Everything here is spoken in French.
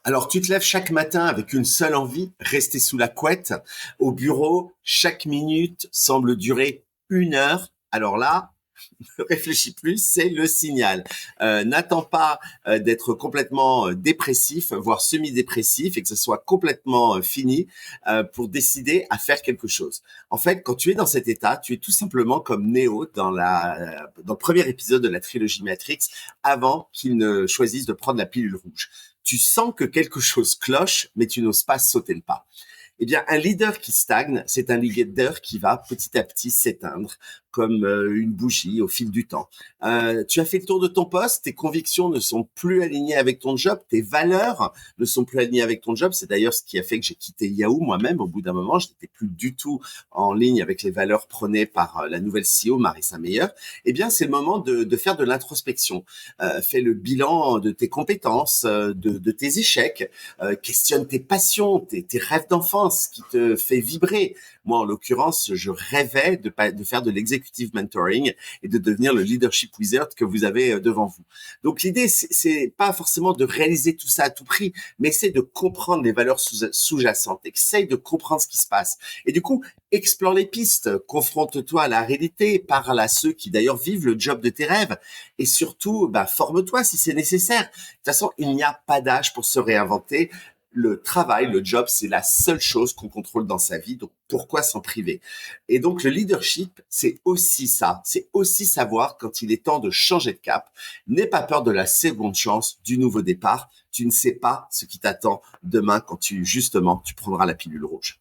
Alors, tu te lèves chaque matin avec une seule envie, rester sous la couette. Au bureau, chaque minute semble durer 1 heure. Alors là, ne réfléchis plus, c'est le signal. N'attends pas d'être complètement dépressif, voire semi-dépressif, et que ce soit complètement fini pour décider à faire quelque chose. En fait, quand tu es dans cet état, tu es tout simplement comme Neo dans le premier épisode de la trilogie Matrix, avant qu'il ne choisisse de prendre la pilule rouge. Tu sens que quelque chose cloche, mais tu n'oses pas sauter le pas. Eh bien, un leader qui stagne, c'est un leader qui va petit à petit s'éteindre comme une bougie au fil du temps. Tu as fait le tour de ton poste, tes convictions ne sont plus alignées avec ton job, tes valeurs ne sont plus alignées avec ton job. C'est d'ailleurs ce qui a fait que j'ai quitté Yahoo moi-même. Au bout d'un moment, je n'étais plus du tout en ligne avec les valeurs prônées par la nouvelle CEO, Marissa Mayer. Eh bien, c'est le moment de faire de l'introspection. Fais le bilan de tes compétences, de tes échecs, questionne tes passions, tes rêves d'enfance qui te fait vibrer. Moi, en l'occurrence, je rêvais de faire de l'executive mentoring et de devenir le leadership wizard que vous avez devant vous. Donc, l'idée, c'est pas forcément de réaliser tout ça à tout prix, mais c'est de comprendre les valeurs sous-jacentes. Essaye de comprendre ce qui se passe. Et du coup, explore les pistes, confronte-toi à la réalité, parle à ceux qui d'ailleurs vivent le job de tes rêves et surtout, forme-toi si c'est nécessaire. De toute façon, il n'y a pas d'âge pour se réinventer. Le travail, le job, c'est la seule chose qu'on contrôle dans sa vie. Donc, pourquoi s'en priver? Et donc, le leadership, c'est aussi ça. C'est aussi savoir quand il est temps de changer de cap. N'aie pas peur de la seconde chance, du nouveau départ. Tu ne sais pas ce qui t'attend demain quand justement, tu prendras la pilule rouge.